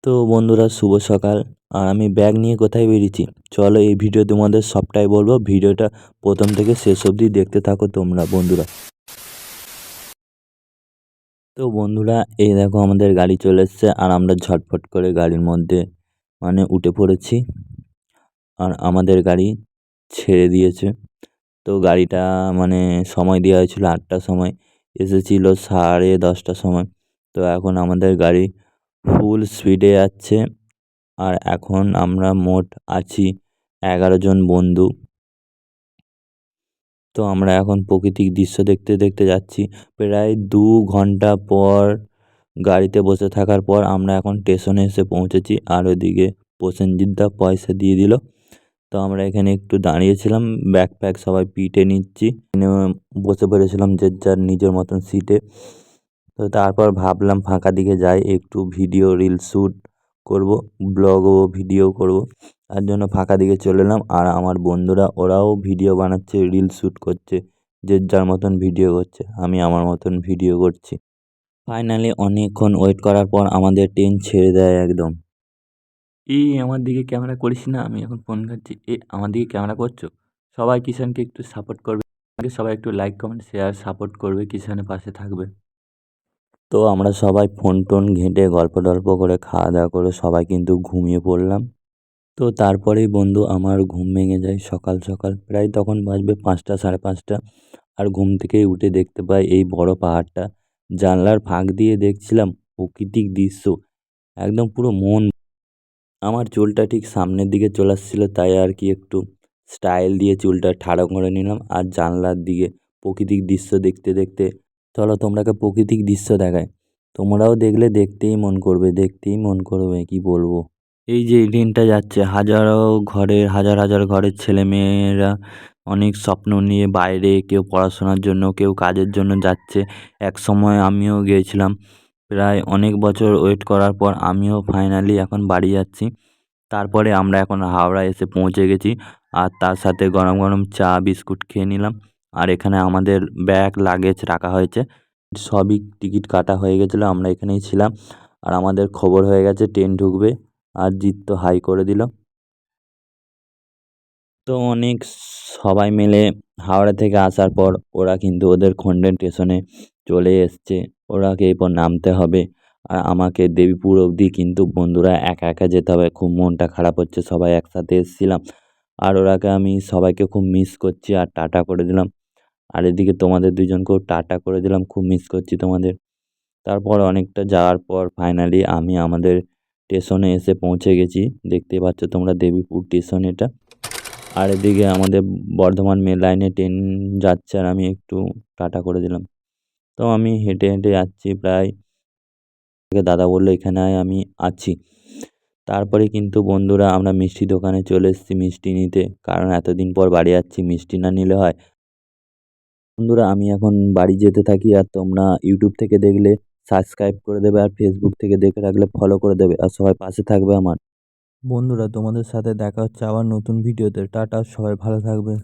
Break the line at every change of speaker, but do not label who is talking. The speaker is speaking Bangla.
তো বন্ধুরা, শুভ সকাল। আর আমি ব্যাগ নিয়ে কোথায় বেরিয়েছি চলো এই ভিডিও তোমাদের সবটাই বলবো। ভিডিওটা প্রথম থেকে শেষ অবধি দেখতে থাকো তোমরা বন্ধুরা। তো বন্ধুরা, এই দেখো আমাদের গাড়ি চলে এসছে আর আমরা ঝটফট করে গাড়ির মধ্যে উঠে পড়েছি। আর আমাদের গাড়ি ছেড়ে দিয়েছে। তো গাড়িটা সময় দেওয়া হয়েছিল 8টার সময়, এসেছিল 10:30টার সময়। তো এখন আমাদের গাড়ি ফুল স্পিডে যাচ্ছে। আর এখন আমরা মোট আছি 11 জন বন্ধু। তো আমরা এখন প্রাকৃতিক দৃশ্য দেখতে দেখতে যাচ্ছি। প্রায় 2 ঘন্টা পর গাড়িতে বসে থাকার পর আমরা এখন স্টেশনে এসে পৌঁছেছি। আর ওদিকে প্রসেনজিৎদা পয়সা দিয়ে দিল। তো আমরা এখানে একটু দাঁড়িয়েছিলাম, ব্যাগ প্যাক সবাই পিটে নিচ্ছি, বসে পড়েছিলাম যে যার নিজের মতন সিটে। তো তারপর ভাবলাম ফাঁকা দিকে যাই, একটু ভিডিও রিল শ্যুট করব, ব্লগ ও ভিডিও করব। তার জন্য ফাঁকা দিকে চলে এলাম। আর আমার বন্ধুরা ওরাও ভিডিও বানাচ্ছে, রিল শ্যুট করছে, যে যার মতন ভিডিও করছে, আমি আমার মতন ভিডিও করছি। ফাইনালি অনেকক্ষণ ওয়েট করার পর আমাদের ট্রেন ছেড়ে দেয় একদম। আমার দিকে ক্যামেরা করিস না, আমি এখন ফোন ঘাটছি। আমার দিকে ক্যামেরা করছো? সবাই কিষানকে একটু সাপোর্ট করবে, সবাই একটু লাইক কমেন্ট শেয়ার সাপোর্ট করবে, কিষানের পাশে থাকবে। তো আমরা সবাই ফোন টোন ঘেঁটে গল্প টল্প করে খাওয়া দাওয়া করে সবাই কিন্তু ঘুমিয়ে পড়লাম। তো তারপরেই বন্ধু আমার ঘুম ভেঙে যায় সকাল সকাল, প্রায় তখন বাজবে 5টা 5:30। আর ঘুম থেকেই উঠে দেখতে পাই এই বড় পাহাড়টা। জানলার ফাঁক দিয়ে দেখছিলাম প্রাকৃতিক দৃশ্য, একদম পুরো মন। আমার চুলটা ঠিক সামনের দিকে চলে আসছিলো, তাই আর কি একটু স্টাইল দিয়ে চুলটা ঠাড়ো করে নিলাম। আর জানলার দিকে প্রাকৃতিক দৃশ্য দেখতে দেখতে, চলো তোমরাকে প্রাকৃতিক দৃশ্য দেখায়, তোমরাও দেখলে দেখতেই মন করবে, দেখতেই মন করবে, কি বলবো। এই যে ট্রেনটা যাচ্ছে, হাজার হাজার ঘরের ছেলে মেয়েরা অনেক স্বপ্ন নিয়ে বাইরে, কেউ পড়াশোনার জন্য, কেউ কাজের জন্য যাচ্ছে। এক সময় আমিও গিয়েছিলাম, প্রায় অনেক বছর ওয়েট করার পর আমিও ফাইনালি এখন বাড়ি যাচ্ছি। তারপরে আমরা এখন হাওড়া এসে পৌঁছে গেছি। আর তার সাথে গরম গরম চা বিস্কুট খেয়ে নিলাম। আর এখানে আমাদের ব্যাগ লাগেজ রাখা হয়েছে, সবই টিকিট কাটা হয়ে গেছিলো, আমরা এখানেই ছিলাম। আর আমাদের খবর হয়ে গেছে ট্রেন ঢুকবে। আর জিৎ তো হাই করে দিল। তো অনেক সবাই মিলে হাওড়া থেকে আসার পর ওরা কিন্তু ওদের খন্ডের স্টেশনে চলে এসছে, ওরাকে এরপর নামতে হবে। আর আমাকে দেবীপুর অবধি কিন্তু বন্ধুরা একা একা যেতে হবে, খুব মনটা খারাপ হচ্ছে, সবাই একসাথে এসেছিলাম। আর ওরাকে আমি সবাইকে খুব মিস করছি আর টাটা করে দিলাম। আর এদিকে তোমাদের দুজনকেও টাটা করে দিলাম, খুব মিস করছি তোমাদের। তারপর অনেকটা যাওয়ার পর ফাইনালি আমি আমাদের স্টেশনে এসে পৌঁছে গেছি, দেখতে পাচ্ছ তোমরা দেবীপুর স্টেশন এটা। আর এদিকে আমাদের বর্ধমান মেন লাইনে ট্রেন যাচ্ছে আর আমি একটু টাটা করে দিলাম। তো আমি হেঁটে হেঁটে যাচ্ছি প্রায়, দাদা বললো এখানে আয়, আমি আছি। তারপরে কিন্তু বন্ধুরা আমরা মিষ্টি দোকানে চলে এসেছি মিষ্টি নিতে, কারণ এতদিন পর বাড়ি যাচ্ছি, মিষ্টি না নিলে হয়। বন্ধুরা আমি এখন বাড়ি যেতে থাকি, আর তোমরা ইউটিউব থেকে দেখলে সাবস্ক্রাইব করে দেবে, আর ফেসবুক থেকে দেখে রাখলে ফলো করে দেবে, আর সবাই পাশে থাকবে আমার। বন্ধুরা তোমাদের সাথে দেখা হচ্ছে আবার নতুন ভিডিওতে। টাটা, সবাই ভালো থাকবে।